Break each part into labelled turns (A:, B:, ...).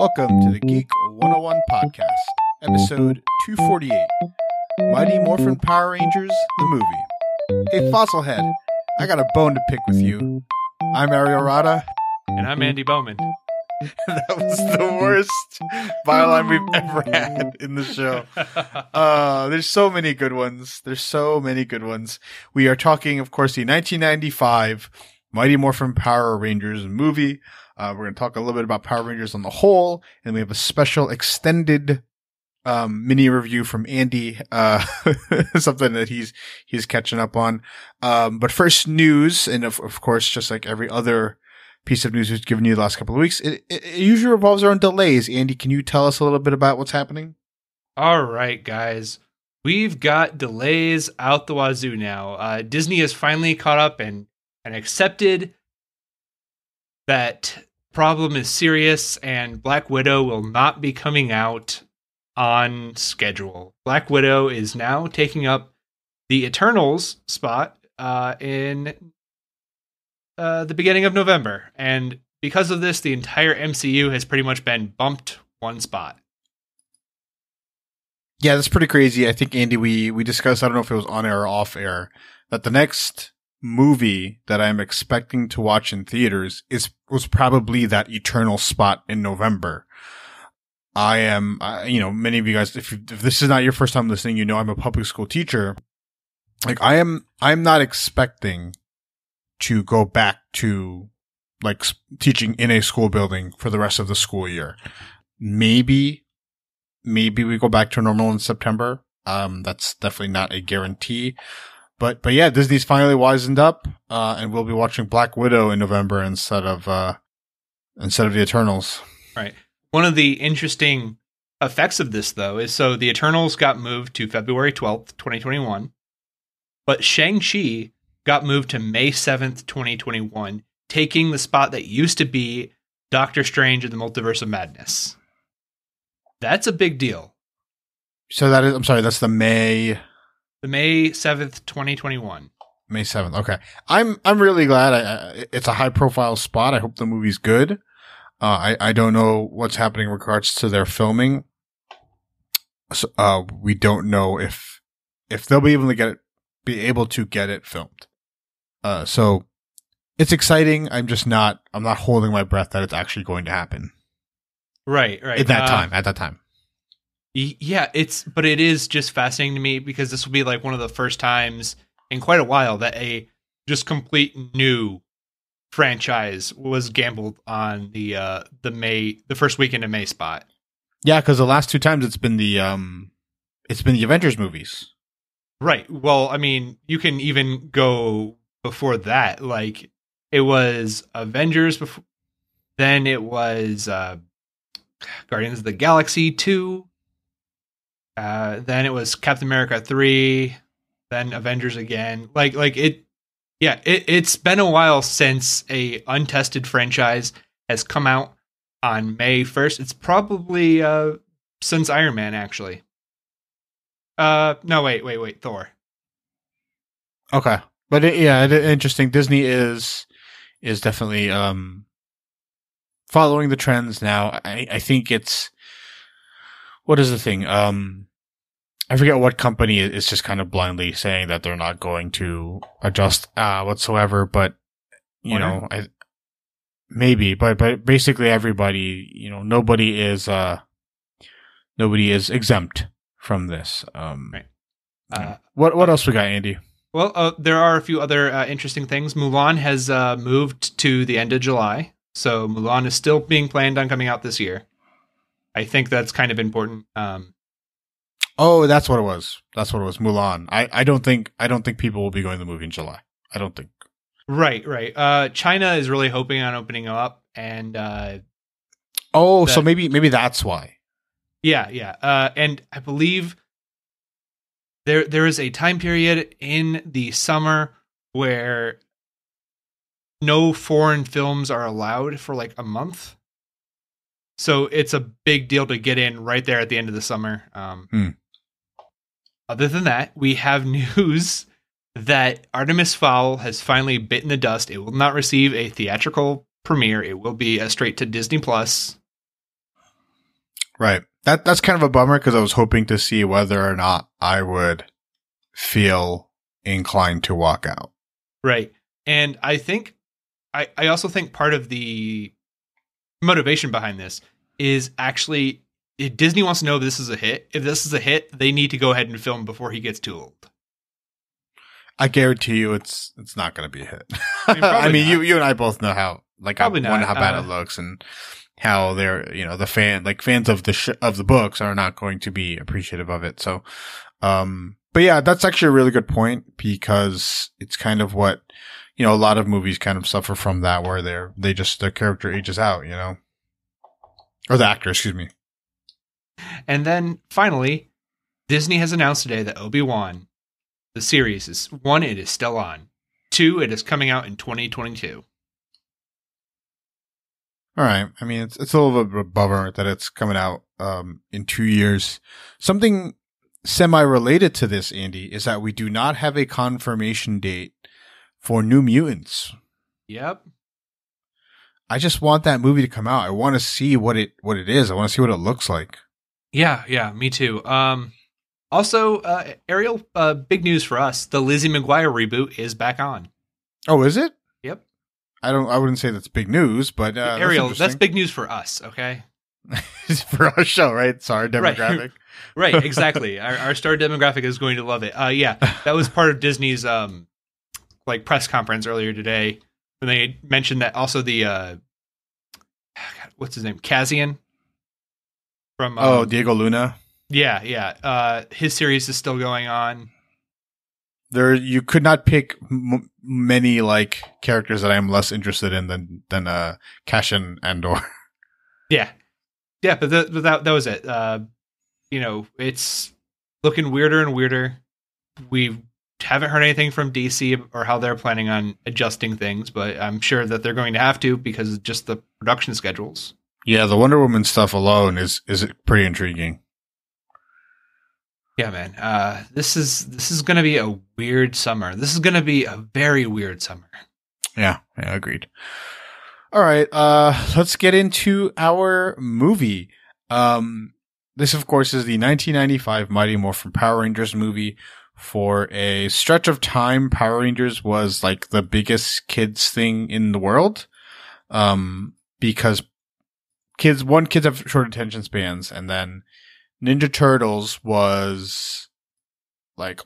A: Welcome to the Geek 101 podcast, episode 248, Mighty Morphin Power Rangers, the movie. Hey, Fossilhead, I got a bone to pick with you. I'm Ariel Rada.
B: And I'm Andy Bowman.
A: That was the worst byline we've ever had in the show. There's so many good ones. We are talking, of course, the 1995 Mighty Morphin Power Rangers movie. We're going to talk a little bit about Power Rangers on the whole, and we have a special extended mini review from Andy, something that he's catching up on. But first, news, and of course, just like every other piece of news we've given you the last couple of weeks, it usually revolves around delays. Andy, can you tell us a little bit about what's happening?
B: All right, guys. We've got delays out the wazoo now. Disney has finally caught up and accepted that problem is serious, and Black Widow will not be coming out on schedule. Black Widow is now taking up the Eternals spot in the beginning of November, and because of this, the entire MCU has pretty much been bumped one spot.
A: Yeah, that's pretty crazy. I think, Andy, we discussed, I don't know if it was on air or off air, that the next movie that I'm expecting to watch in theaters was probably that Eternal spot in November. I am, many of you guys, if this is not your first time listening, you know I'm a public school teacher. Like, I'm not expecting to go back to like teaching in a school building for the rest of the school year. Maybe we go back to normal in September. That's definitely not a guarantee. But yeah, Disney's finally wisened up, and we'll be watching Black Widow in November instead of the Eternals.
B: Right. One of the interesting effects of this, though, is so the Eternals got moved to February 12th, 2021, but ShangChi got moved to May 7th, 2021, taking the spot that used to be Doctor Strange in the Multiverse of Madness. That's a big deal.
A: So that's the May
B: 7th, 2021.
A: May 7th. Okay. I'm really glad. It's a high profile spot. I hope the movie's good. I don't know what's happening in regards to their filming. So, we don't know if they'll be able to get it filmed. So it's exciting. I'm not holding my breath that it's actually going to happen.
B: Right.
A: At that time.
B: Yeah, but it is just fascinating to me because this will be like one of the first times in quite a while that a just complete new franchise was gambled on the first weekend of May spot.
A: Yeah, because the last two times it's been the Avengers movies.
B: Right. Well, I mean, you can even go before that. Like, it was Avengers before, then it was Guardians of the Galaxy 2. Then it was Captain America 3, then Avengers again. It's been a while since a untested franchise has come out on May 1st. It's probably since Iron Man, actually. No, wait, Thor.
A: Okay. But interesting. Disney is definitely following the trends now. I think it's, what is the thing? I forget what company is just kind of blindly saying that they're not going to adjust whatsoever, but maybe, but basically everybody, nobody is exempt from this.
B: Right.
A: What else we got, Andy?
B: Well, there are a few other interesting things. Mulan has moved to the end of July, so Mulan is still being planned on coming out this year. I think that's kind of important.
A: Oh, that's what it was. Mulan. I don't think people will be going to the movie in July. I don't think.
B: Right. China is really hoping on opening up, and
A: so maybe that's why.
B: Yeah. And I believe there is a time period in the summer where no foreign films are allowed for like a month. So it's a big deal to get in right there at the end of the summer. Other than that, we have news that Artemis Fowl has finally bitten the dust. It will not receive a theatrical premiere. It will be straight to Disney Plus.
A: Right. That's kind of a bummer because I was hoping to see whether or not I would feel inclined to walk out.
B: Right. And I think, I also think part of the motivation behind this is actually if Disney wants to know if this is a hit. If this is a hit, they need to go ahead and film before he gets too old.
A: I guarantee you it's not going to be a hit.
B: I mean,
A: you and I both know how how bad it looks and how they're, the fans of the books are not going to be appreciative of it. So, but yeah, that's actually a really good point because it's kind of what, a lot of movies kind of suffer from that where their character ages out, or the actor, excuse me.
B: And then finally, Disney has announced today that Obi-Wan, the series, is 1, it is still on. 2, it is coming out in 2022.
A: All right. I mean, it's a little bit of a bummer that it's coming out in 2 years. Something semi-related to this, Andy, is that we do not have a confirmation date for New Mutants.
B: Yep.
A: I just want that movie to come out. I want to see what it is. I want to see what it looks like.
B: Yeah, me too. Also, Ariel, big news for us. The Lizzie McGuire reboot is back on.
A: Oh, is it?
B: Yep.
A: I wouldn't say that's big news, but
B: Ariel, that's big news for us, okay?
A: For our show, right? It's our demographic.
B: Right, exactly. Our star demographic is going to love it. Yeah, that was part of Disney's press conference earlier today when they mentioned that also the what's his name? Kazian from
A: Diego Luna.
B: Yeah. His series is still going on.
A: You could not pick many characters that I am less interested in than Cassian Andor.
B: Yeah, but that was it. It's looking weirder and weirder. We haven't heard anything from DC or how they're planning on adjusting things, but I'm sure that they're going to have to because of just the production schedules.
A: Yeah, the Wonder Woman stuff alone is pretty intriguing.
B: Yeah, man. This is going to be a weird summer. This is going to be a very weird summer.
A: Yeah, agreed. All right, let's get into our movie. This, of course, is the 1995 Mighty Morphin Power Rangers movie. For a stretch of time, Power Rangers was the biggest kids thing in the world. Because kids have short attention spans, and then Ninja Turtles was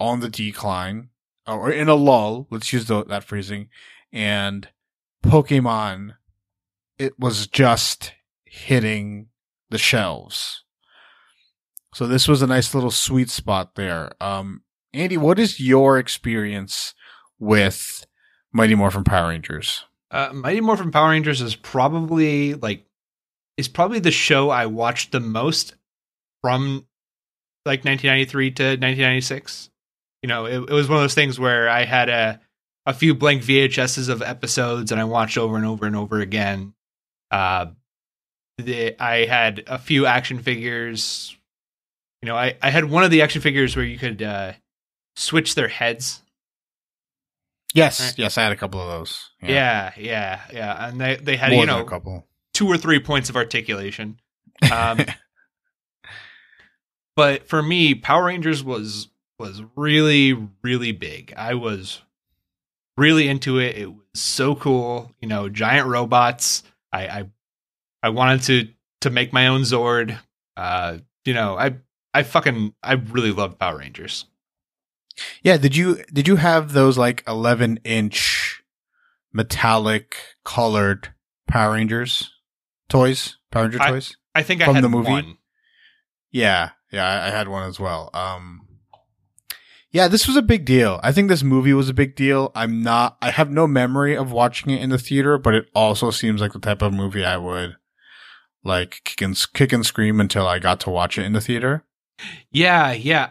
A: on the decline or in a lull. Let's use that phrasing. And Pokemon, it was just hitting the shelves. So this was a nice little sweet spot there. Andy, what is your experience with Mighty Morphin Power Rangers?
B: Mighty Morphin Power Rangers is probably the show I watched the most from 1993 to 1996. It was one of those things where I had a few blank VHSs of episodes and I watched over and over and over again. I had a few action figures. I had one of the action figures where you could switch their heads.
A: Yes,
B: right?
A: Yes, I had a couple of those.
B: Yeah. And they had
A: a couple.
B: 2 or 3 points of articulation. But for me, Power Rangers was really, really big. I was really into it. It was so cool. Giant robots. I wanted to make my own Zord. I really loved Power Rangers.
A: Yeah, did you have those 11-inch metallic colored Power Rangers toys? Power Ranger toys?
B: I think I
A: from
B: had
A: the movie.
B: One.
A: Yeah, I had one as well. Yeah, this was a big deal. I think this movie was a big deal. I have no memory of watching it in the theater, but it also seems like the type of movie I would kick and scream until I got to watch it in the theater.
B: Yeah.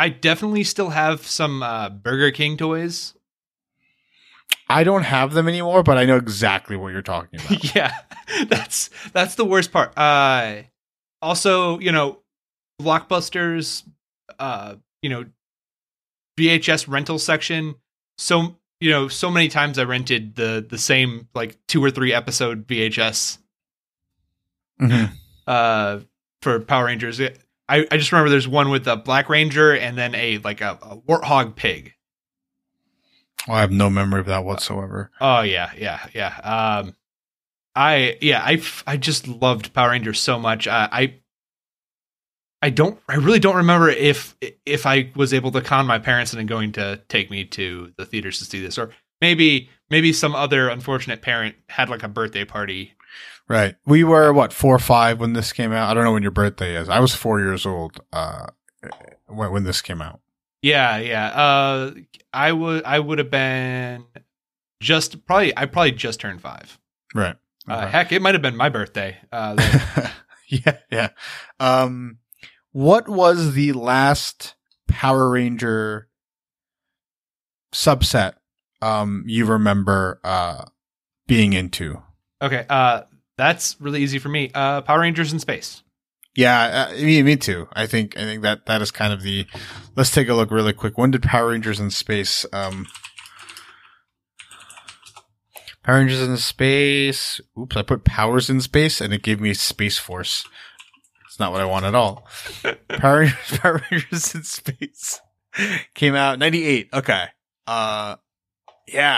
B: I definitely still have some Burger King toys.
A: I don't have them anymore, but I know exactly what you're talking about.
B: Yeah, that's the worst part. Also, Blockbusters, VHS rental section. So many times I rented the same 2 or 3 episode VHS.
A: Mm-hmm.
B: for Power Rangers. I just remember there's one with a Black Ranger and then a warthog pig.
A: Oh, I have no memory of that whatsoever.
B: Oh yeah. I just loved Power Rangers so much. I really don't remember if I was able to con my parents into going to take me to the theaters to see this, or maybe some other unfortunate parent had like a birthday party.
A: Right. We were 4 or 5 when this came out. I don't know when your birthday is. I was 4 years old when this came out.
B: Yeah. I would have been I probably just turned 5.
A: Right. Okay.
B: Heck, it might have been my birthday.
A: Yeah. What was the last Power Ranger subset you remember being into?
B: Okay, that's really easy for me. Power Rangers in Space.
A: Yeah, me too. I think that is kind of the. Let's take a look really quick. When did Power Rangers in Space? Power Rangers in Space. Oops, I put Powers in Space and it gave me Space Force. It's not what I want at all. Power Rangers in Space came out 98. Okay. Yeah.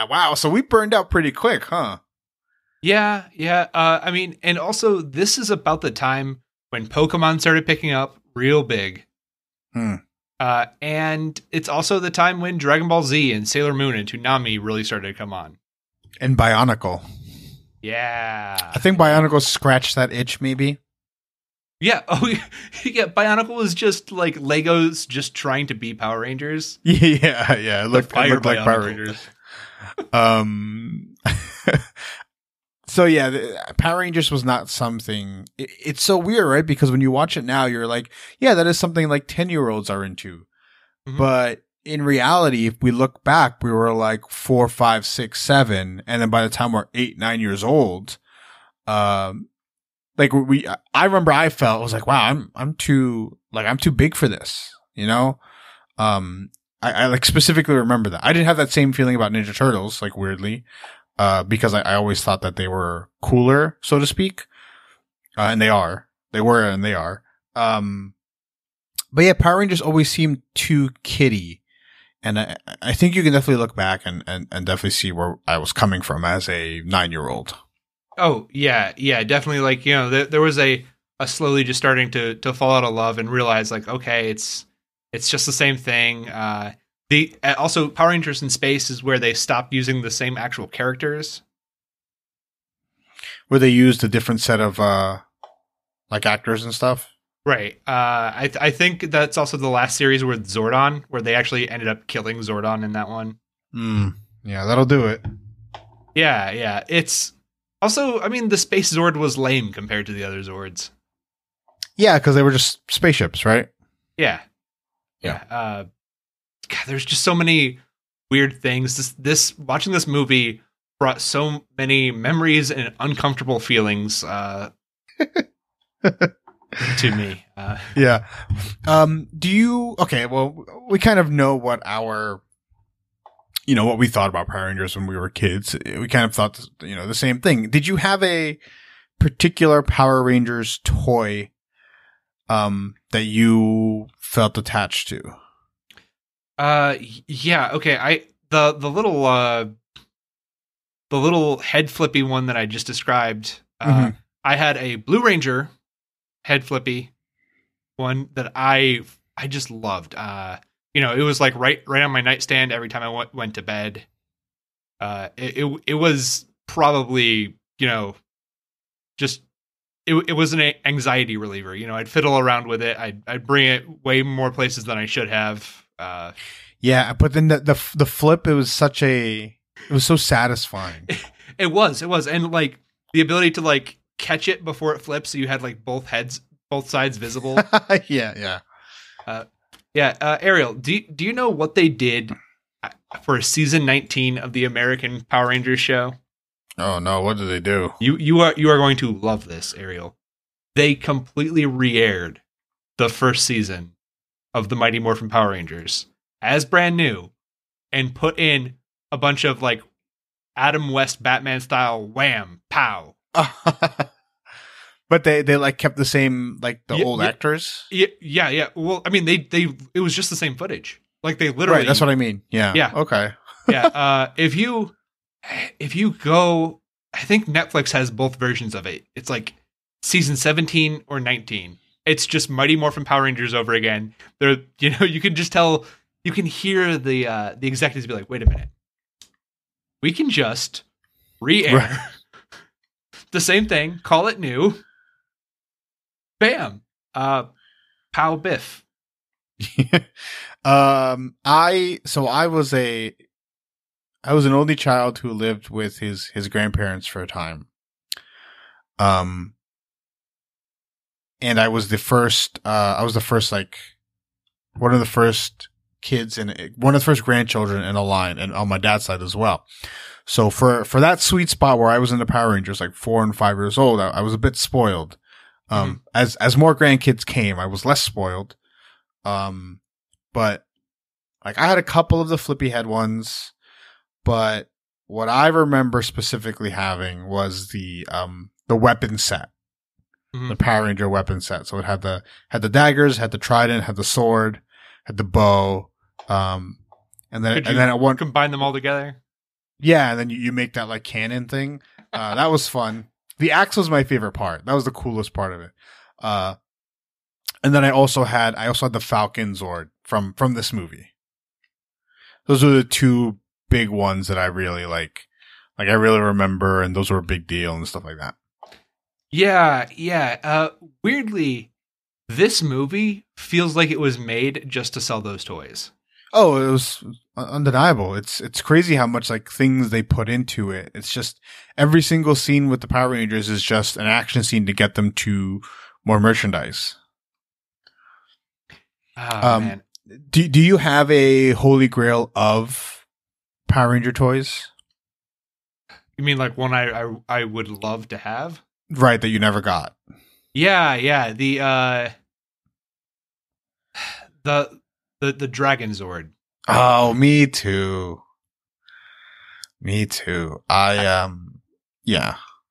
A: Wow. So we burned out pretty quick, huh?
B: Yeah. I mean, and also this is about the time when Pokemon started picking up real big. And it's also the time when Dragon Ball Z and Sailor Moon and Toonami really started to come on.
A: And Bionicle.
B: Yeah.
A: I think Bionicle scratched that itch, maybe.
B: Yeah. Oh, yeah. Bionicle was just like Legos just trying to be Power Rangers.
A: Yeah. It looked like Power Rangers. So yeah, Power Rangers was not something. It's so weird, right? Because when you watch it now, you're like, yeah, that is something like 10-year-olds are into. Mm-hmm. But in reality, if we look back, we were like 4, 5, 6, 7, and then by the time we're 8, 9 years old, I remember I felt, I was like, wow, I'm too big for this, you know? I like specifically remember that. I didn't have that same feeling about Ninja Turtles, like weirdly, because I always thought that they were cooler, so to speak. And they are. They were and they are. But yeah, Power Rangers always seemed too kiddie. And I think you can definitely look back and definitely see where I was coming from as a 9-year-old. Oh,
B: yeah, definitely. Like, you know, there was a slowly just starting to fall out of love and realize, like, okay, it's just the same thing. Also, Power Rangers in Space is where they stopped using the same actual characters.
A: Where they used a different set of, like, actors and stuff?
B: Right. I think that's also the last series with Zordon, where they actually ended up killing Zordon in that one.
A: Yeah, that'll do it.
B: Yeah. It's also, I mean, the Space Zord was lame compared to the other Zords.
A: Yeah, because they were just spaceships, right?
B: Yeah. God, there's just so many weird things. This watching this movie brought so many memories and uncomfortable feelings to me.
A: Yeah. Okay, well, we kind of know what what we thought about Power Rangers when we were kids. We kind of thought, the same thing. Did you have a particular Power Rangers toy that you felt attached to?
B: Yeah, okay. The little head flippy one that I just described, I had a Blue Ranger head flippy one that I just loved. It was like right on my nightstand every time I went to bed. It was probably, just it was an anxiety reliever. I'd fiddle around with it. I'd bring it way more places than I should have.
A: Yeah, but then the flip, it was so satisfying.
B: It was, and like the ability to like catch it before it flips, so you had like both sides visible.
A: Yeah.
B: Ariel, do you know what they did for season 19 of the American Power Rangers show?
A: Oh no, what did they do?
B: You are going to love this, Ariel. They completely re-aired the first season of the Mighty Morphin Power Rangers as brand new and put in a bunch of like Adam West Batman style wham pow.
A: But they like kept the same, like the old actors.
B: Yeah. Well, I mean, it was just the same footage. Like they literally.
A: Right. That's what I mean. Yeah.
B: Yeah.
A: Okay.
B: Yeah. If you go, I think Netflix has both versions of it. It's like season 17 or 19. It's just Mighty Morphin Power Rangers over again. They're, you can just tell, you can hear the executives be like, wait a minute, we can just re-air the same thing, call it new. Bam. Pow biff.
A: I was an only child who lived with his grandparents for a time. And I was the first, like, one of the first kids and one of the first grandchildren in a line, and on my dad's side as well. So for that sweet spot where I was in the Power Rangers, like 4 and 5 years old, I was a bit spoiled. As more grandkids came, I was less spoiled. But like I had a couple of the flippy head ones, but what I remember specifically having was the weapon set, the Power Ranger weapon set. So it had the daggers, had the trident, had the sword, had the bow, and then at one
B: combine them all together.
A: Yeah, and then you make that like cannon thing. That was fun. The axe was my favorite part. That was the coolest part of it. And then I also had the Falcon Zord from this movie. Those are the two big ones that I really like I really remember, and those were a big deal and stuff like that.
B: Yeah. Weirdly, this movie feels like it was made just to sell those toys.
A: Oh, it was undeniable. It's crazy how much like things they put into it. It's just every single scene with the Power Rangers is just an action scene to get them to more merchandise.
B: Oh, man.
A: Do you have a holy grail of Power Ranger toys?
B: You mean like one I would love to have?
A: Right, that you never got.
B: Yeah. The Dragon Zord.
A: Oh, me too. Yeah.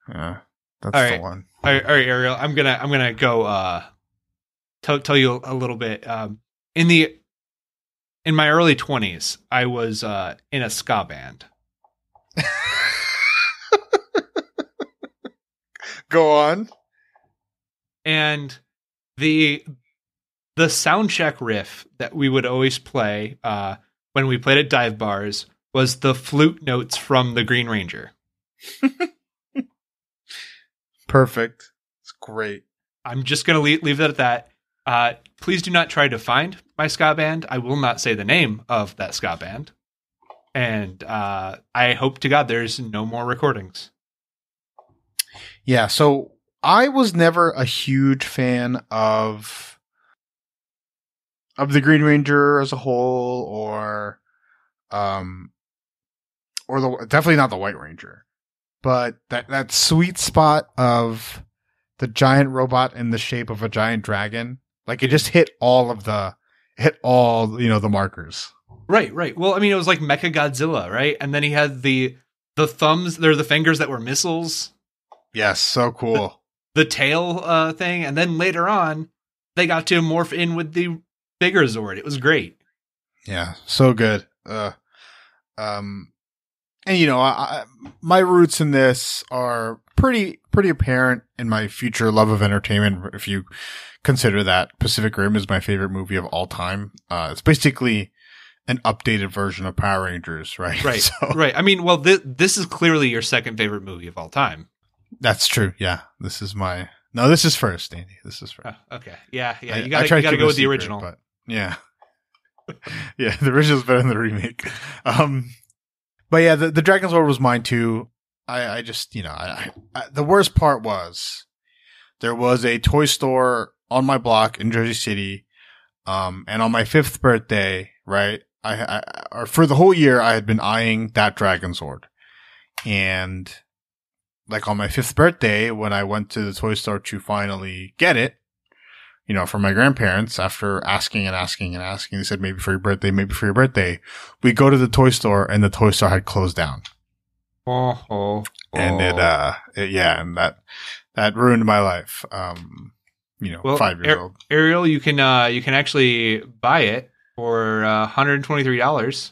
A: That's
B: all right.
A: the one.
B: All right, Ariel. I'm gonna go tell you a little bit. In my early 20s, I was in a ska band.
A: Go on.
B: And the sound check riff that we would always play when we played at dive bars was the flute notes from the Green Ranger.
A: Perfect. It's great.
B: I'm just going to leave it at that. Please do not try to find my ska band. I will not say the name of that ska band. And I hope to God there's no more recordings.
A: Yeah, so I was never a huge fan of the Green Ranger as a whole, or definitely not the White Ranger, but that sweet spot of the giant robot in the shape of a giant dragon, like it just hit all the markers.
B: Right. Well, I mean, it was like Mecha Godzilla, right? And then he had the thumbs, they're the fingers that were missiles.
A: Yes, so cool.
B: The tail thing, and then later on, they got to morph in with the bigger Zord. It was great.
A: Yeah, so good. And my roots in this are pretty apparent in my future love of entertainment. If you consider that Pacific Rim is my favorite movie of all time, it's basically an updated version of Power Rangers, right?
B: Right.
A: So,
B: right. I mean, well, this is clearly your second favorite movie of all time.
A: That's true. Yeah, this is first, Andy. This is first.
B: Okay. Yeah. You gotta go with the original.
A: But yeah. Yeah, the original is better than the remake. But yeah, the Dragon's Lord was mine too. I just, the worst part was there was a toy store on my block in Jersey City. And on my 5th birthday, right, or for the whole year, I had been eyeing that Dragon's Lord. And like on my 5th birthday, when I went to the toy store to finally get it, from my grandparents, after asking and asking and asking, they said, maybe for your birthday. We go to the toy store and the toy store had closed down.
B: Oh.
A: And and that ruined my life. 5 years old.
B: Ariel, you can actually buy it for $123.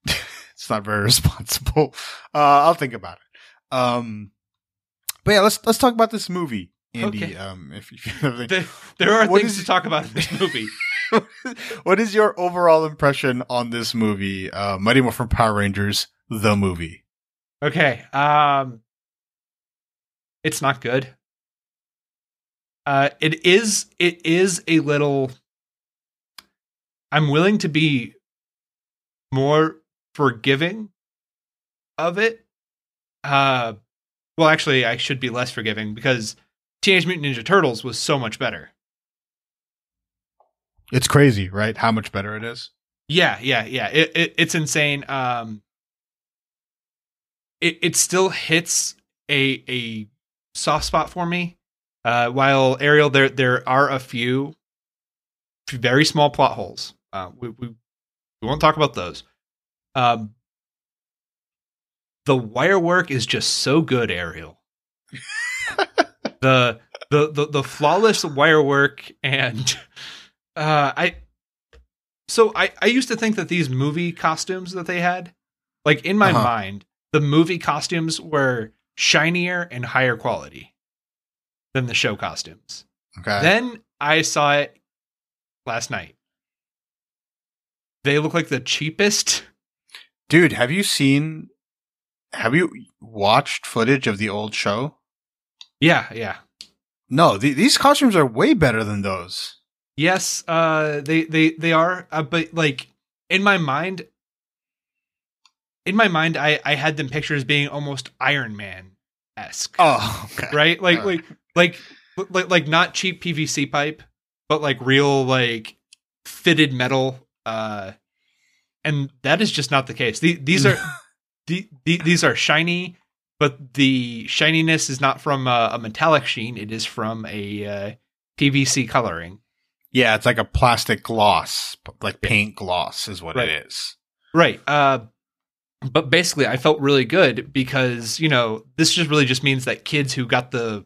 A: It's not very responsible. I'll think about it. But yeah, let's talk about this movie, Andy.
B: Okay. There are things to talk about in this movie.
A: What is your overall impression on this movie, Mighty Morphin Power Rangers, the movie?
B: Okay. It's not good. It is a little. I'm willing to be more forgiving of it. Well, actually, I should be less forgiving because Teenage Mutant Ninja Turtles was so much better.
A: It's crazy, right? How much better it is.
B: Yeah. It's insane. It still hits a soft spot for me. While Ariel, there are a few very small plot holes. We won't talk about those. The wire work is just so good, Ariel. the flawless wire work, and I used to think that these movie costumes that they had, like in my mind, the movie costumes were shinier and higher quality than the show costumes.
A: Okay.
B: Then I saw it last night. They look like the cheapest.
A: Dude, have you watched footage of the old show?
B: Yeah.
A: No, these costumes are way better than those.
B: Yes, they are. But like in my mind, I had them pictures being almost Iron Man-esque.
A: Oh, okay.
B: Right? Like not cheap PVC pipe, but like real like fitted metal. And that is just not the case. These are these are shiny, but the shininess is not from a metallic sheen. It is from a PVC coloring.
A: Yeah, it's like a plastic gloss, like paint gloss is what it is.
B: Right. But basically, I felt really good because, this just means that kids who got the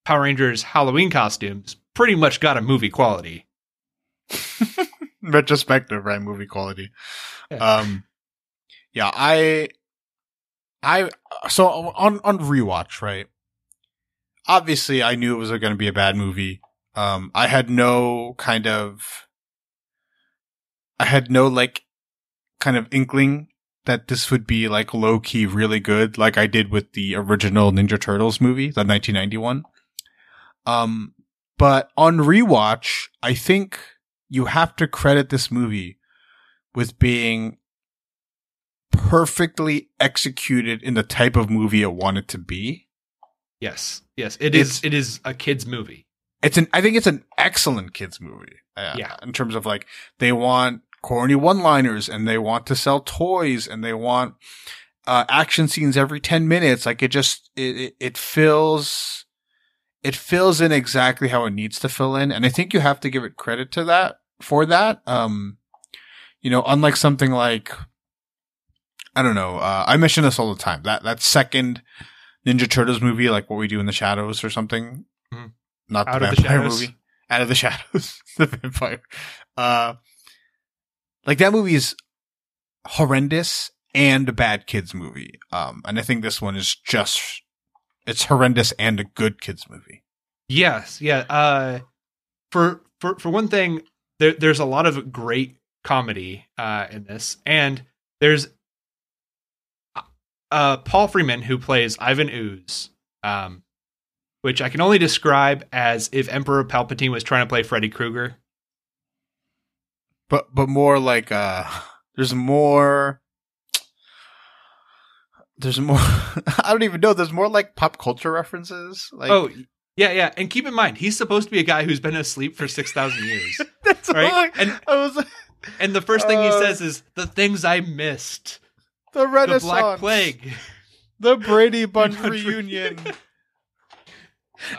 B: Power Rangers Halloween costumes pretty much got a movie quality.
A: Retrospective, right? Movie quality.
B: Yeah.
A: So on rewatch, right? Obviously, I knew it was going to be a bad movie. I had no kind of inkling that this would be like low key really good, like I did with the original Ninja Turtles movie, the 1991. But on rewatch, I think you have to credit this movie with being perfectly executed in the type of movie it wanted to be.
B: Yes. It is a kid's movie.
A: I think it's an excellent kids movie. In terms of like, they want corny one-liners and they want to sell toys and they want action scenes every 10 minutes. Like it fills in exactly how it needs to fill in. And I think you have to give it credit to that for that. Unlike something like, I don't know, I mention this all the time, that second Ninja Turtles movie, like What We Do in the Shadows or something.
B: Mm-hmm.
A: Not
B: Out
A: the vampire movie. Out of the Shadows. The vampire. Like that movie is horrendous and a bad kids movie. And I think this one is it's horrendous and a good kids movie.
B: Yes. Yeah. For one thing, there's a lot of great comedy, in this, and there's, Paul Freeman, who plays Ivan Ooze, which I can only describe as if Emperor Palpatine was trying to play Freddy Krueger.
A: But more like, there's more, I don't even know. There's more like pop culture references. Like,
B: oh, yeah. And keep in mind, he's supposed to be a guy who's been asleep for 6,000 years.
A: That's
B: right.
A: And
B: and the first thing he says is the things I missed.
A: The Renaissance.
B: The Black Plague.
A: The Brady Bunch reunion.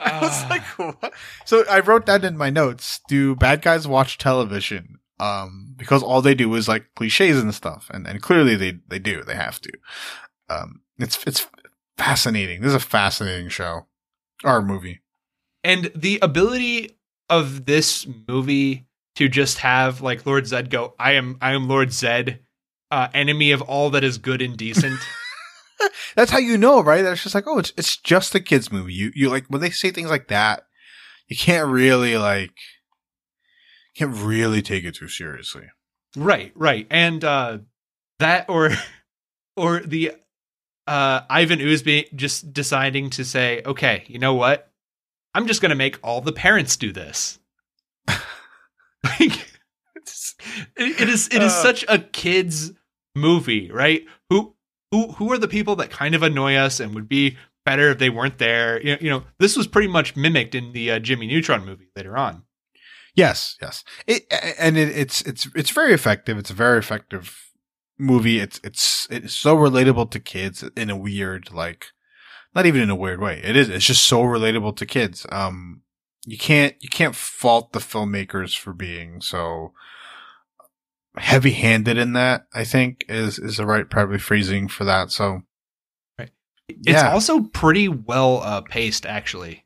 A: I was like, what? So I wrote that in my notes. Do bad guys watch television? Because all they do is like cliches and stuff. And clearly they do. They have to. It's fascinating. This is a fascinating show. Our movie.
B: And the ability of this movie to just have like Lord Zed go, I am Lord Zed, enemy of all that is good and decent.
A: That's how you know, right? That's just like, oh, it's just a kids movie. You like when they say things like that, you can't really take it too seriously.
B: Right. And that or the Ivan Ooze just deciding to say, okay, you know what? I'm just going to make all the parents do this. Like, it is such a kids movie, right? Who are the people that kind of annoy us and would be better if they weren't there? You know, this was pretty much mimicked in the Jimmy Neutron movie later on.
A: Yes. It's very effective. It's a very effective movie. It's so relatable to kids in a weird, like, not even in a weird way. It's just so relatable to kids. You can't fault the filmmakers for being so heavy-handed in that, I think is the right probably phrasing for that. So
B: right. It's also pretty well paced, actually.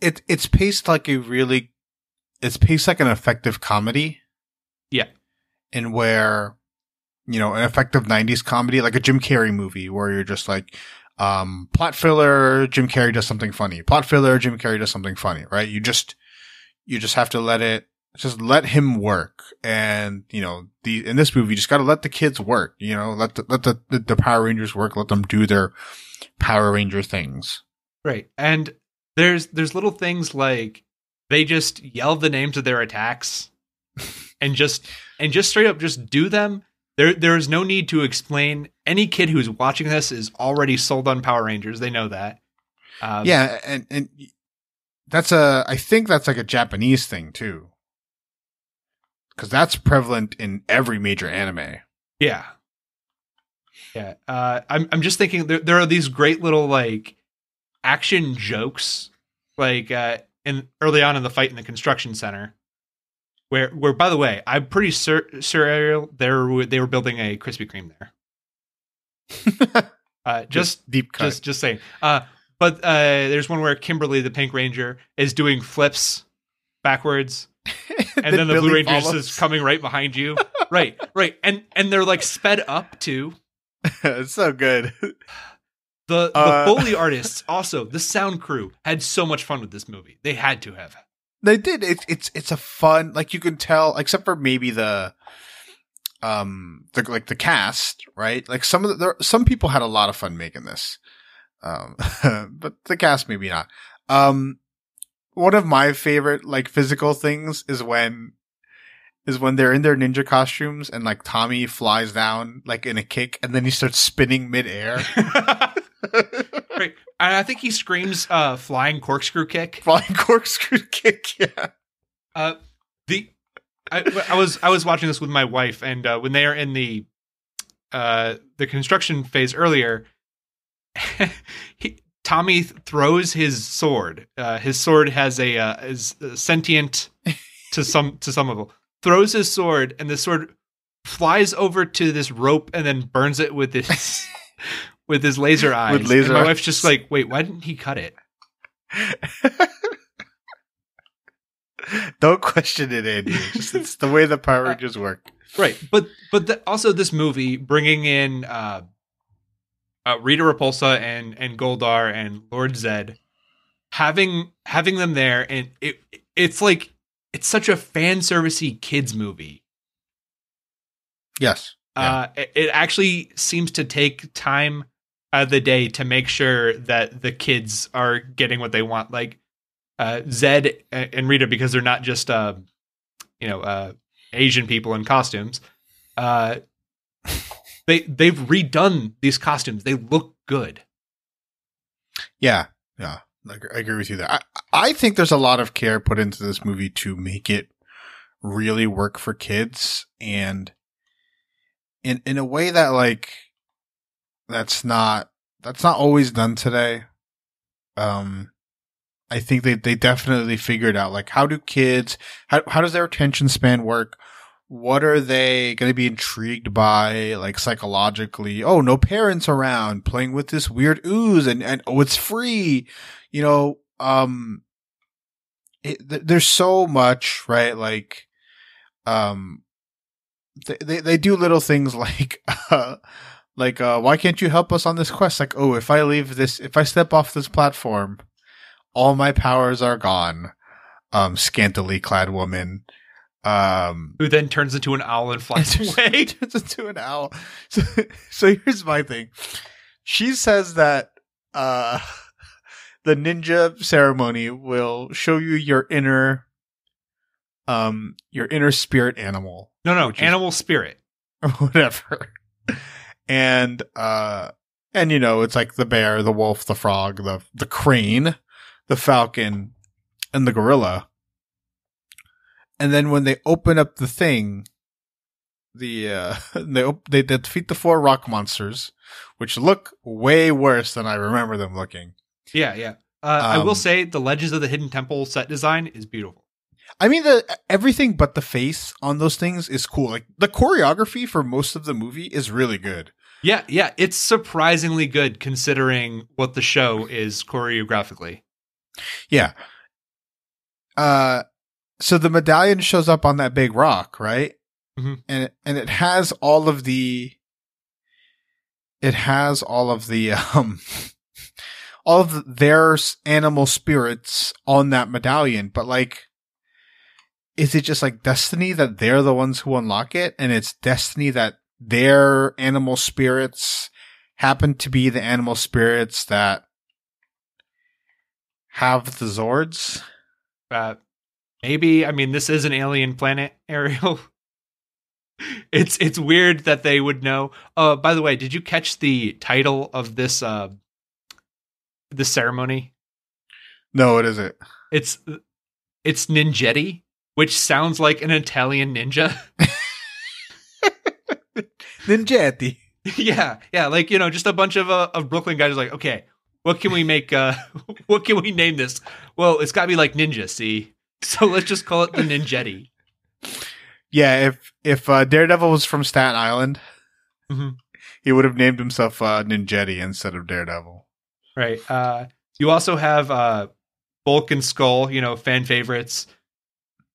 A: It's paced like an effective comedy.
B: Yeah.
A: And where, you know, an effective 90s comedy, like a Jim Carrey movie where you're just like, plot filler, Jim Carrey does something funny. Plot filler, Jim Carrey does something funny, right? You just have to let him work. And, you know, in this movie, you just got to let the kids work, you know, let the Power Rangers work, let them do their Power Ranger things.
B: Right. And there's little things like they just yell the names of their attacks and just straight up just do them. There's no need to explain. Any kid who's watching this is already sold on Power Rangers. They know that.
A: Yeah. And I think that's like a Japanese thing too. Cause that's prevalent in every major anime.
B: Yeah. Yeah. I'm just thinking there are these great little like action jokes, like, early on in the fight in the construction center. Where, by the way, I'm pretty sure Ariel, they were building a Krispy Kreme there. Just deep cut. Just saying. But there's one where Kimberly, the Pink Ranger, is doing flips backwards, and then the Blue Ranger is coming right behind you. right, and they're like sped up too.
A: It's so good.
B: The Foley artists, also the sound crew, had so much fun with this movie. They had to have.
A: They did. It's a fun, like you can tell, except for maybe the cast, right? Like some people had a lot of fun making this, but the cast maybe not. One of my favorite like physical things is when they're in their ninja costumes and like Tommy flies down like in a kick and then he starts spinning midair.
B: Right. And I think he screams flying corkscrew kick.
A: Flying corkscrew kick, yeah.
B: I was watching this with my wife, and when they are in the construction phase earlier, Tommy throws his sword. His sword has is sentient to some level. Throws his sword, and the sword flies over to this rope and then burns it with his with his laser eyes.
A: With laser
B: and my
A: eyes.
B: wife's just like, wait, why didn't he cut it?
A: Don't question it, Andy. It's the way the Power Rangers work.
B: Right. But also this movie bringing in Rita Repulsa and Goldar and Lord Zed, having them there, and it's like it's such a fan servicey kids movie.
A: Yes. Yeah.
B: It actually seems to take time out of the day to make sure that the kids are getting what they want. Like Zed and Rita, because they're not just Asian people in costumes. They've redone these costumes. They look good. Yeah.
A: I agree with you there. I think there's a lot of care put into this movie to make it really work for kids, and in a way that like that's not always done today. I think they definitely figured out like how does their attention span work? what are they going to be intrigued by, like psychologically? Oh, no parents around, playing with this weird ooze, and oh, it's free. You know, there's so much, right? Like, they do little things like, why can't you help us on this quest? Like, oh, if I step off this platform, all my powers are gone. Scantily clad woman.
B: Who then turns into an owl and flies away.
A: Turns into an owl. So here's my thing. She says that the ninja ceremony will show you your inner spirit animal.
B: No, animal spirit.
A: Or whatever. And you know, it's like the bear, the wolf, the frog, the crane, the falcon, and the gorilla. And then when they open up the thing, they defeat the 4 rock monsters, which look way worse than I remember them looking.
B: Yeah. I will say the Legends of the Hidden Temple set design is beautiful.
A: I mean, everything but the face on those things is cool. Like, the choreography for most of the movie is really good.
B: Yeah, it's surprisingly good considering what the show is choreographically.
A: Yeah. So the medallion shows up on that big rock, right?
B: Mm-hmm.
A: And it has all of their animal spirits on that medallion. But like, is it just like destiny that they're the ones who unlock it? And it's destiny that their animal spirits happen to be the animal spirits that have the Zords?
B: Maybe. I mean, this is an alien planet, Ariel. It's weird that they would know. By the way, did you catch the title of this ceremony?
A: No, what is it?
B: It's Ninjetti, which sounds like an Italian ninja.
A: Ninjetti.
B: Yeah. Like, you know, just a bunch of Brooklyn guys are like, okay, what can we make? What can we name this? Well, it's got to be like ninja. See. So let's just call it the Ninjetti.
A: Yeah, if Daredevil was from Staten Island,
B: mm-hmm.
A: he would have named himself Ninjetti instead of Daredevil.
B: Right. You also have Bulk and Skull, you know, fan favorites.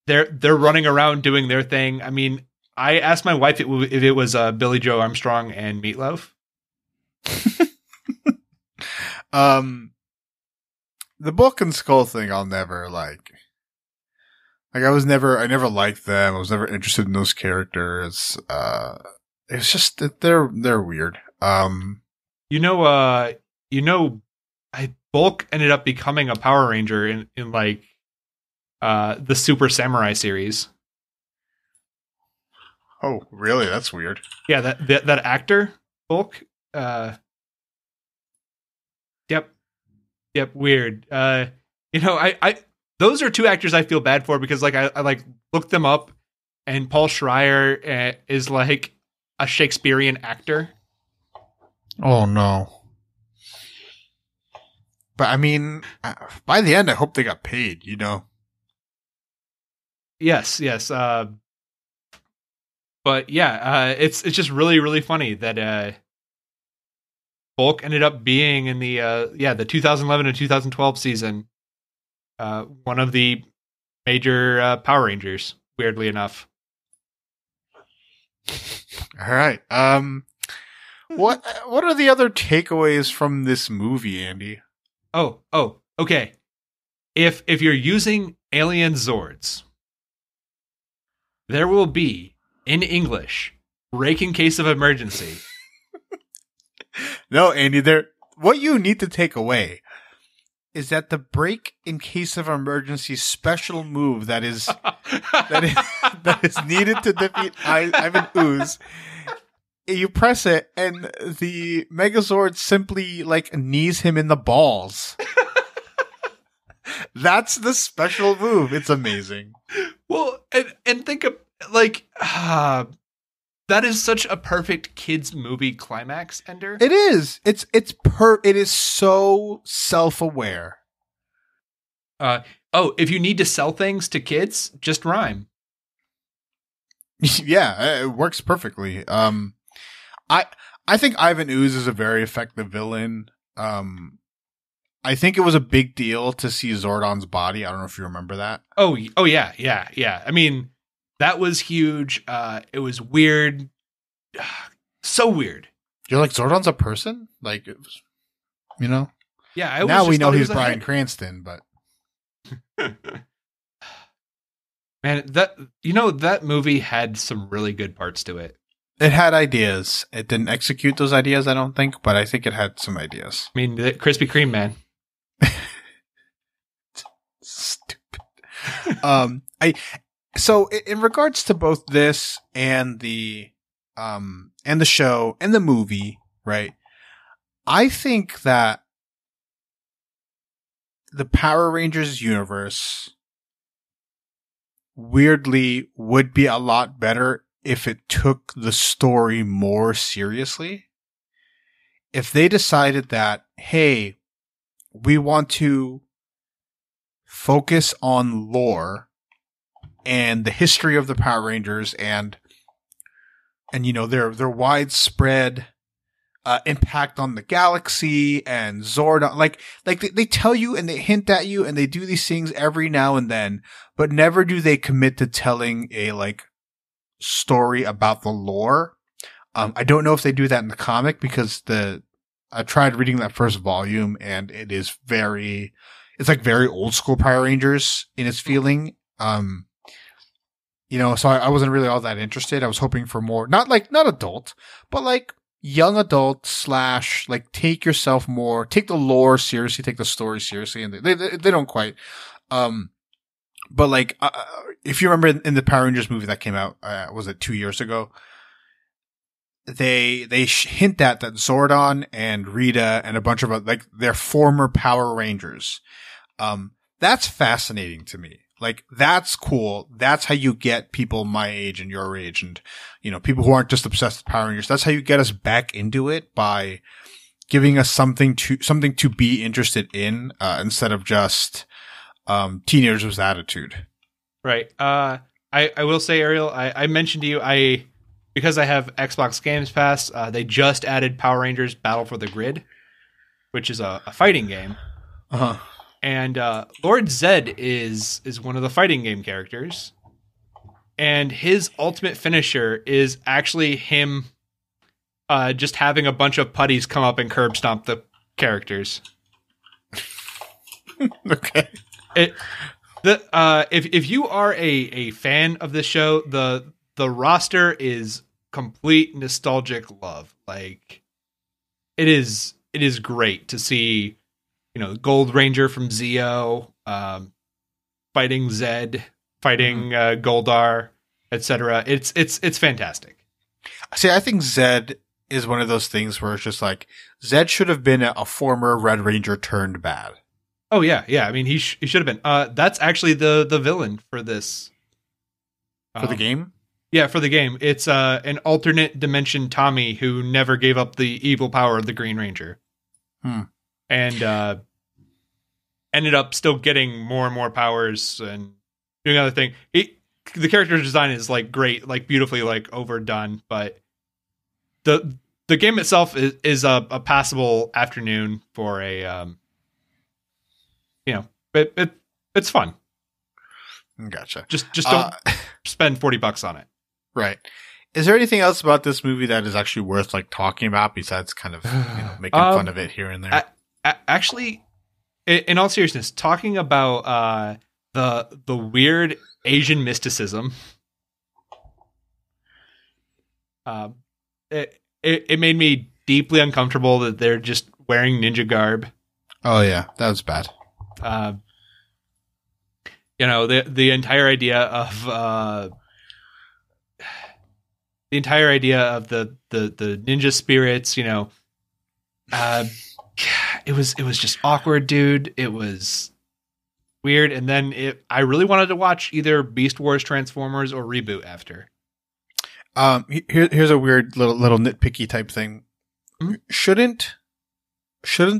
B: They're running around doing their thing. I mean, I asked my wife if it was Billy Joe Armstrong and Meatloaf.
A: The Bulk and Skull thing, I'll never like. Like, I never liked them. I was never interested in those characters. It's just that they're weird.
B: Bulk ended up becoming a Power Ranger in like, the Super Samurai series.
A: Oh, really? That's weird.
B: Yeah. That actor, Bulk. Yep. Weird. You know, I those are 2 actors I feel bad for because like I like looked them up, and Paul Schreier is like a Shakespearean actor.
A: Oh no! But I mean, by the end, I hope they got paid. You know.
B: Yes. But yeah, it's just really, really funny that Bulk ended up being in the 2011 and 2012 season. One of the major Power Rangers, weirdly enough.
A: All right. What are the other takeaways from this movie, Andy?
B: Oh, okay. If you're using alien Zords, there will be, in English, break in case of emergency.
A: No, Andy, what you need to take away is that the break in case of emergency special move that is needed to defeat Ivan Ooze. You press it, and the Megazord simply like knees him in the balls. That's the special move. It's amazing.
B: Well, and think of like that is such a perfect kids movie climax ender.
A: It is. It is so self-aware.
B: If you need to sell things to kids, just rhyme.
A: Yeah, it works perfectly. I I think Ivan Ooze is a very effective villain. I think it was a big deal to see Zordon's body. I don't know if you remember that.
B: Oh yeah. I mean, that was huge. It was weird, so weird.
A: You're like, Zordon's a person? Like, it was, you know?
B: Yeah, I
A: now we know he's
B: was
A: Bryan Cranston, but
B: man, that movie had some really good parts to it.
A: it had ideas. It didn't execute those ideas, I don't think, but I think it had some ideas.
B: I mean, the Krispy Kreme man.
A: Stupid. So in regards to both this and the show and the movie, right? I think that the Power Rangers universe weirdly would be a lot better if it took the story more seriously. If they decided that, hey, we want to focus on lore and the history of the Power Rangers and you know their widespread impact on the galaxy and Zordon, like they tell you and they hint at you and they do these things every now and then, but never do they commit to telling a like story about the lore. I don't know if they do that in the comic because I tried reading that first volume and it's like very old school Power Rangers in its feeling. You know, so I wasn't really all that interested. I was hoping for more, not adult, but like young adult / like take the lore seriously, take the story seriously. And they don't quite. But like, if you remember in the Power Rangers movie that came out, was it 2 years ago? They hint at that Zordon and Rita and a bunch of like their former Power Rangers. That's fascinating to me. Like, that's cool. That's how you get people my age and your age and, you know, people who aren't just obsessed with Power Rangers. That's how you get us back into it, by giving us something to be interested in, instead of just, teenagers with attitude.
B: Right. I will say, Ariel, I mentioned to you, because I have Xbox Games Pass, they just added Power Rangers Battle for the Grid, which is a fighting game.
A: Uh-huh.
B: And Lord Zed is one of the fighting game characters. And his ultimate finisher is actually him just having a bunch of putties come up and curb stomp the characters.
A: Okay.
B: If you are a fan of this show, the roster is complete nostalgic love. Like, it is great to see, you know, Gold Ranger from Zeo, fighting Zed, fighting Goldar, etc. It's fantastic.
A: See, I think Zed is one of those things where it's just like, Zed should have been a former Red Ranger turned bad.
B: Oh yeah. I mean, he should have been. That's actually the villain for this.
A: For the game?
B: Yeah, for the game. It's an alternate dimension Tommy who never gave up the evil power of the Green Ranger. And ended up still getting more and more powers and doing other things. The character design is like great, like beautifully like overdone, but the game itself is a passable afternoon for a you know, it's fun.
A: Gotcha.
B: Just don't spend $40 on it.
A: Right. Is there anything else about this movie that is actually worth like talking about besides kind of, you know, making fun of it here and there?
B: Actually, in all seriousness, talking about the weird Asian mysticism, it made me deeply uncomfortable that they're just wearing ninja garb.
A: Oh yeah, that was bad.
B: You know, the entire idea of the ninja spirits, you know, it was just awkward, dude. It was weird. And then I really wanted to watch either Beast Wars Transformers or Reboot after.
A: Here's a weird little nitpicky type thing. Mm-hmm. Shouldn't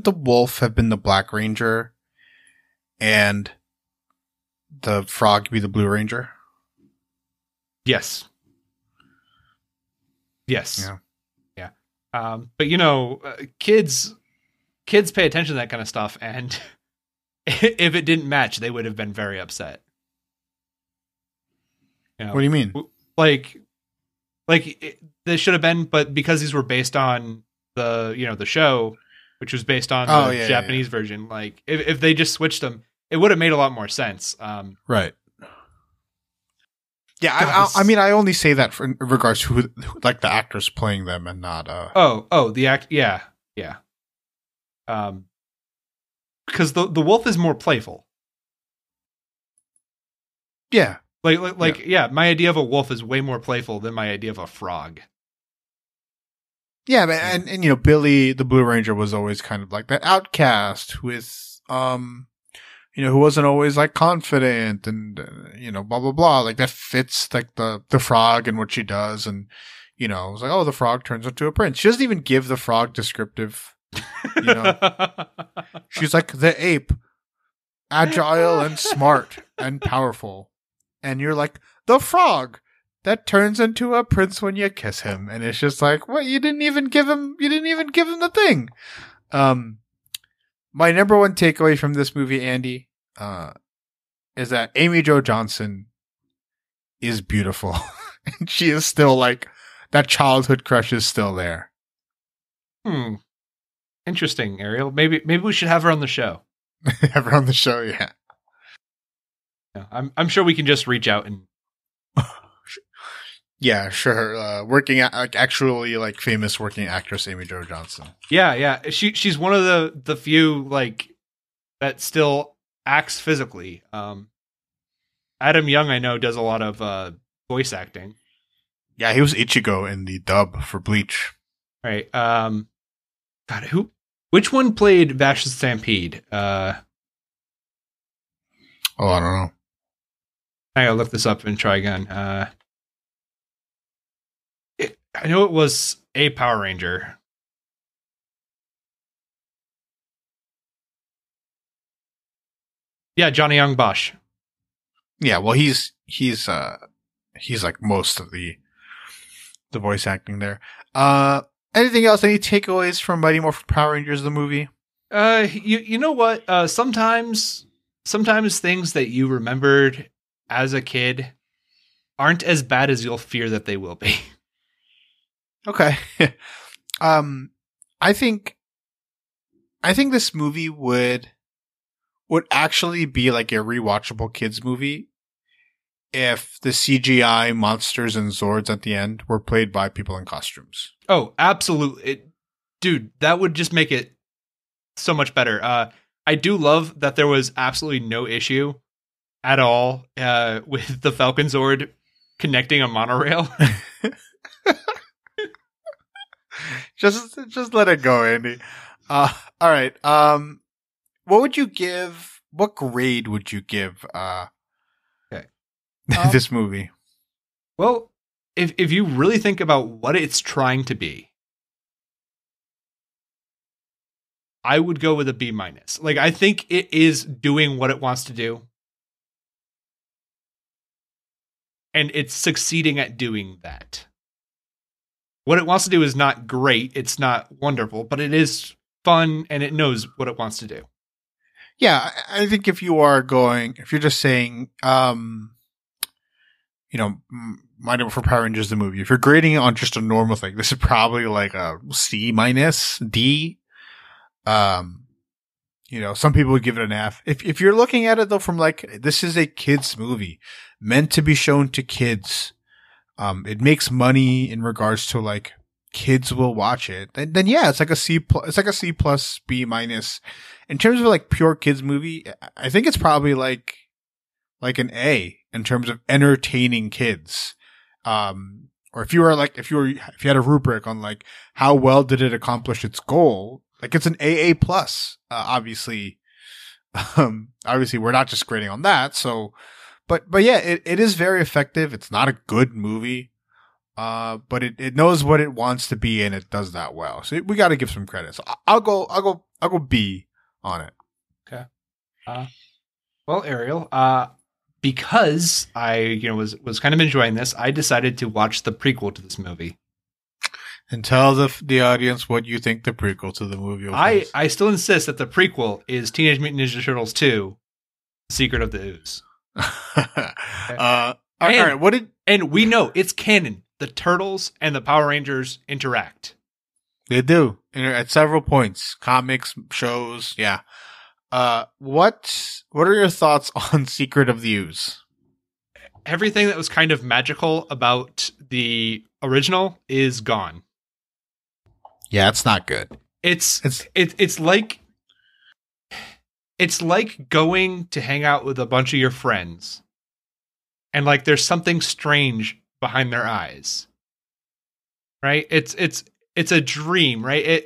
A: the wolf have been the Black Ranger and the frog be the Blue Ranger?
B: Yes. Yes.
A: Yeah.
B: But kids pay attention to that kind of stuff, and if it didn't match, they would have been very upset.
A: What do you mean?
B: They should have been, but because these were based on the show, which was based on the Japanese version, like if they just switched them, it would have made a lot more sense.
A: Right. Yeah, I mean, I only say that in regards to who, like the actors playing them, and not.
B: The act. Yeah. Because the wolf is more playful.
A: Yeah.
B: My idea of a wolf is way more playful than my idea of a frog.
A: Yeah, and Billy the Blue Ranger was always kind of like that outcast with who wasn't always like confident and blah blah blah, like that fits like the frog and what she does, and it was like, oh, the frog turns into a prince. She doesn't even give the frog descriptive. She's like the ape, agile and smart and powerful, and you're like the frog that turns into a prince when you kiss him, and it's just like, what? You didn't even give him the thing. My number one takeaway from this movie, Andy, is that Amy Jo Johnson is beautiful. And she is still like, that childhood crush is still there.
B: Interesting, Ariel. Maybe we should have her on the show.
A: Have her on the show, yeah.
B: I'm sure we can just reach out and.
A: Yeah, sure. Working actually like famous working actress Amy Jo Johnson.
B: Yeah. She's one of the few like that still acts physically. Adam Young, I know, does a lot of voice acting.
A: Yeah, he was Ichigo in the dub for Bleach.
B: Right. God, which one played Vash the Stampede?
A: I don't know.
B: I gotta look this up and try again. I know it was a Power Ranger. Yeah, Johnny Young Bosch.
A: Yeah, well, he's like most of the voice acting there. Anything else? Any takeaways from Mighty Morphin Power Rangers, the movie?
B: You know what? Sometimes things that you remembered as a kid aren't as bad as you'll fear that they will be.
A: Okay. I think this movie would actually be like a rewatchable kids movie if the CGI monsters and Zords at the end were played by people in costumes.
B: Oh, absolutely. Dude, that would just make it so much better. I do love that there was absolutely no issue at all with the Falcon Zord connecting a monorail.
A: Just let it go, Andy. All right. What grade would you give this movie?
B: Well, if you really think about what it's trying to be, I would go with a B-. Like, I think it is doing what it wants to do. And it's succeeding at doing that. What it wants to do is not great, it's not wonderful, but it is fun and it knows what it wants to do.
A: Yeah, I think if you're just saying, Mighty Morphin Power Rangers the movie, if you're grading it on just a normal thing, this is probably like a C-, D. Some people would give it an F. If you're looking at it though from like, this is a kids movie meant to be shown to kids. It makes money in regards to like kids will watch it. And then yeah, it's like a C+, it's like a C+, B-. In terms of like pure kids movie, I think it's probably like an A in terms of entertaining kids. Or if you had a rubric on like how well did it accomplish its goal, like it's an AA+. Obviously we're not just grading on that. So, but yeah, it is very effective. It's not a good movie. But it knows what it wants to be and it does that well. So we got to give some credit. So I'll go B on it.
B: Okay. Well, Ariel, because I was kind of enjoying this, I decided to watch the prequel to this movie.
A: And tell the audience what you think the prequel to the movie is.
B: I still insist that the prequel is Teenage Mutant Ninja Turtles 2, Secret of the Ooze.
A: Okay. All right. What did...
B: And we know it's canon. The Turtles and the Power Rangers interact.
A: They do. At several points. Comics, shows, yeah. What are your thoughts on Secret of the Ooze?
B: Everything that was kind of magical about the original is gone.
A: Yeah, it's not good.
B: It's like going to hang out with a bunch of your friends, and like there's something strange behind their eyes, right? It's a dream, right?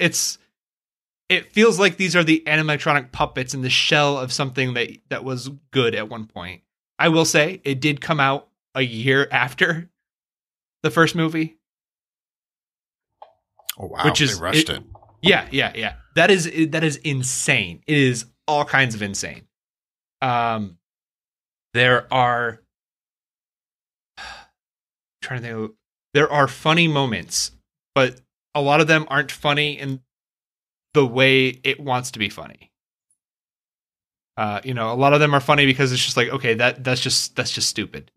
B: It feels like these are the animatronic puppets in the shell of something that was good at one point. I will say it did come out a year after the first movie.
A: Oh wow! Which is, they rushed it.
B: Yeah. That is insane. It is all kinds of insane. There are there are funny moments, but a lot of them aren't funny in the way it wants to be funny. A lot of them are funny because it's just like, okay, that's just stupid.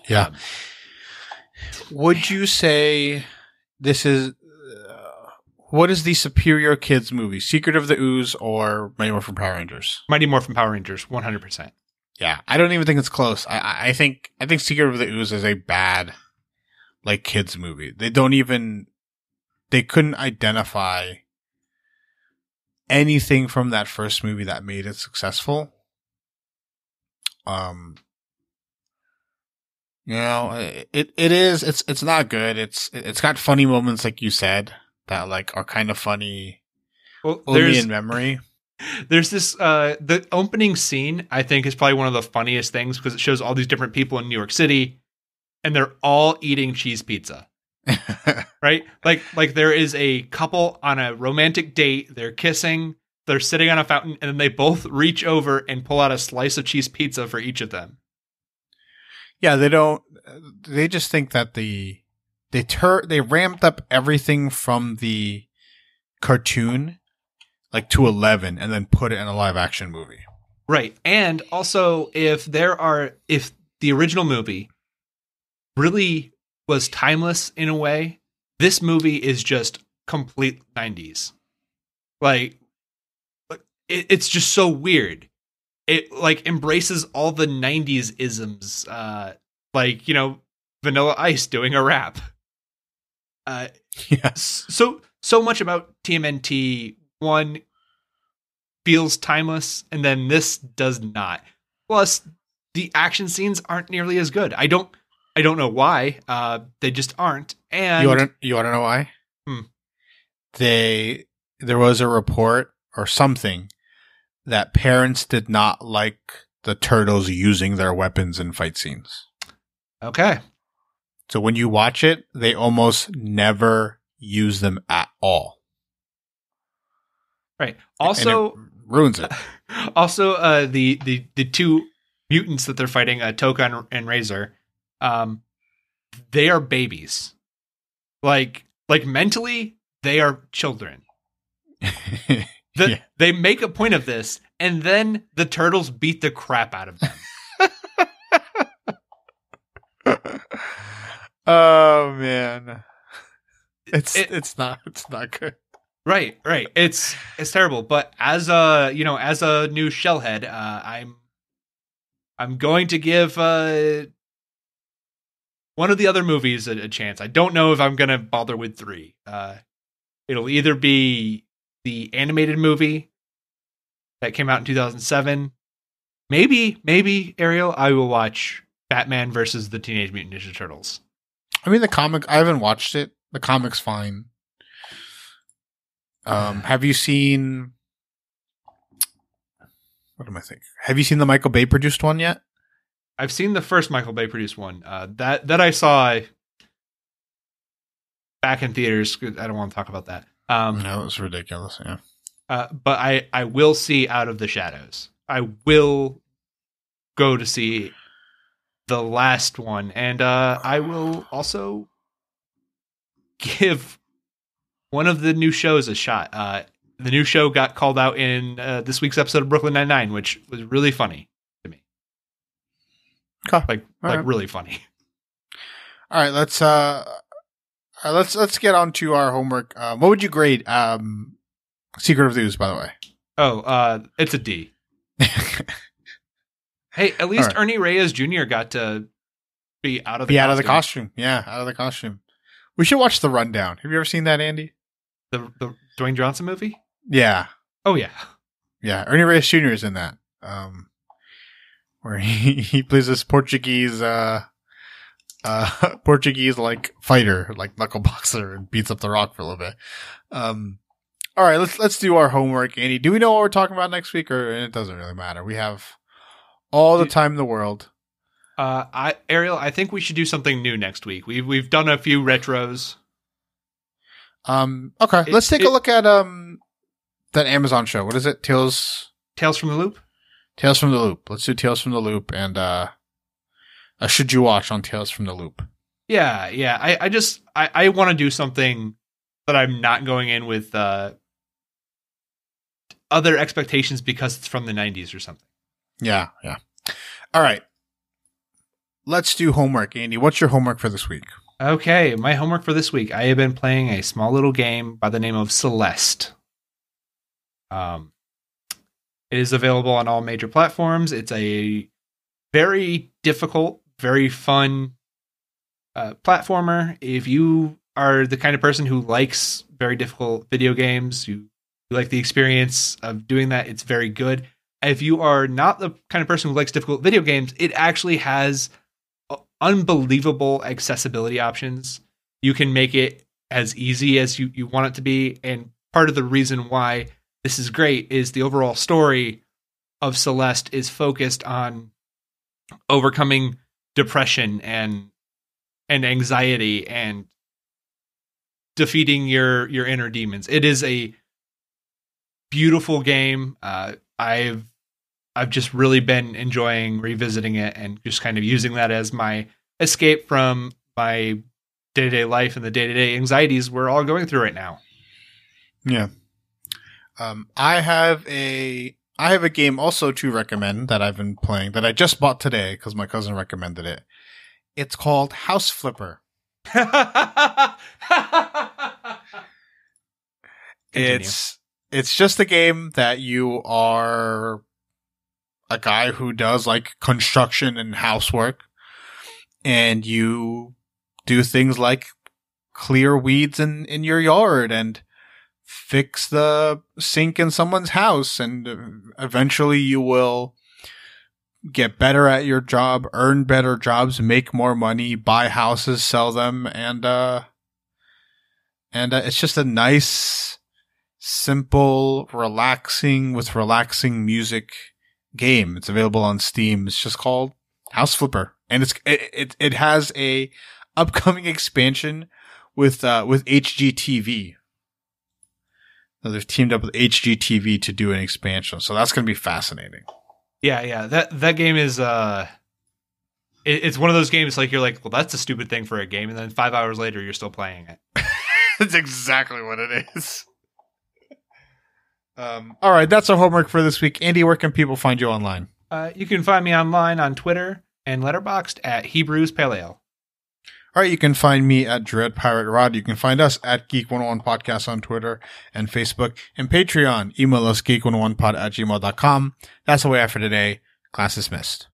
A: Yeah. Would you say this is what is the superior kids movie, Secret of the Ooze or Mighty Morphin Power Rangers?
B: Mighty Morphin Power Rangers, 100%.
A: Yeah, I don't even think it's close. I think Secret of the Ooze is a bad like kids movie. They couldn't identify anything from that first movie that made it successful. It's not good. It's got funny moments like you said that like are kind of funny only in memory.
B: There's this the opening scene I think is probably one of the funniest things because it shows all these different people in New York City and they're all eating cheese pizza. Right? Like there is a couple on a romantic date, they're kissing, they're sitting on a fountain, and then they both reach over and pull out a slice of cheese pizza for each of them.
A: Yeah, they just think that they ramped up everything from the cartoon like to 11 and then put it in a live action movie.
B: Right. And also if the original movie really was timeless in a way, this movie is just complete 90s. Like it's just so weird. It like embraces all the 90s isms, like, Vanilla Ice doing a rap.
A: Yeah.
B: So much about TMNT 1 feels timeless, and then this does not. Plus, the action scenes aren't nearly as good. I don't know why. They just aren't. And
A: you want to know why? There was a report or something that parents did not like the turtles using their weapons in fight scenes.
B: Okay.
A: So when you watch it, they almost never use them at all.
B: Right. Also,
A: ruins it.
B: Also, the two mutants that they're fighting, Toka and Razor, they are babies. Like mentally, they are children. They make a point of this, and then the turtles beat the crap out of them.
A: Oh man, it's not good.
B: Right. It's terrible. But as a new shellhead, I'm going to give one of the other movies a chance. I don't know if I'm gonna bother with 3. It'll either be the animated movie that came out in 2007. Maybe Ariel, I will watch Batman versus the Teenage Mutant Ninja Turtles.
A: I mean, the comic, I haven't watched it. The comic's fine. Have you seen, what am I thinking? Have you seen the Michael Bay produced one yet?
B: I've seen the first Michael Bay produced one. That I saw back in theaters. I don't want to talk about that.
A: No, it was ridiculous. Yeah.
B: But I will see Out of the Shadows. I will go to see the last one, and I will also give one of the new shows a shot. The new show got called out in this week's episode of Brooklyn Nine-Nine, which was really funny to me.
A: Okay.
B: Really funny.
A: All right, let's get on to our homework. What would you grade Secret of the Ooze, by the way?
B: Oh, it's a D. Hey, at least Ernie Reyes Jr. got to be out of the
A: costume. Yeah, out of the costume. We should watch The Rundown. Have you ever seen that, Andy?
B: The Dwayne Johnson movie?
A: Yeah.
B: Oh, yeah.
A: Yeah, Ernie Reyes Jr. is in that. Where he plays this Portuguese like fighter, like knuckle boxer, and beats up The Rock for a little bit. All right, let's do our homework, Andy. Do we know what we're talking about next week, or it doesn't really matter? We have all the time in the world.
B: Ariel, I think we should do something new next week. We've done a few retros.
A: Okay, let's take a look at that Amazon show. What is it? Tales
B: from the Loop?
A: Tales from the Loop. Let's do Tales from the Loop and should you watch on Tales from the Loop?
B: Yeah. I want to do something that I'm not going in with other expectations because it's from the 90s or something.
A: Yeah. All right. Let's do homework, Andy. What's your homework for this week?
B: Okay, my homework for this week. I have been playing a small little game by the name of Celeste. It is available on all major platforms. It's a very difficult, very fun platformer. If you are the kind of person who likes very difficult video games, you like the experience of doing that, it's very good. If you are not the kind of person who likes difficult video games, it actually has unbelievable accessibility options. You can make it as easy as you want it to be. And part of the reason why this is great is the overall story of Celeste is focused on overcoming depression and anxiety and defeating your inner demons. It is a beautiful game. I've just really been enjoying revisiting it and just kind of using that as my escape from my day-to-day life and the day-to-day anxieties we're all going through right now.
A: Yeah. I have a game also to recommend that I've been playing that I just bought today because my cousin recommended it. It's called House Flipper. It's just a game that you are a guy who does like construction and housework, and you do things like clear weeds in your yard and fix the sink in someone's house, and eventually you will get better at your job, earn better jobs, make more money, buy houses, sell them, and it's just a nice, simple, relaxing music game. It's available on Steam. It's just called House Flipper, and it has a upcoming expansion with HGTV. So they've teamed up with HGTV to do an expansion, so that's going to be fascinating.
B: Yeah. That game is it's one of those games like you're like, well, that's a stupid thing for a game, and then 5 hours later you're still playing it.
A: That's exactly what it is. All right, that's our homework for this week. Andy, where can people find you online?
B: You can find me online on Twitter and Letterboxd at Hebrews Pale Ale.
A: All right, you can find me at Dread Pirate Rod. You can find us at Geek 101 Podcast on Twitter and Facebook and Patreon. Email us geek101pod@gmail.com. That's the way out for today. Class dismissed.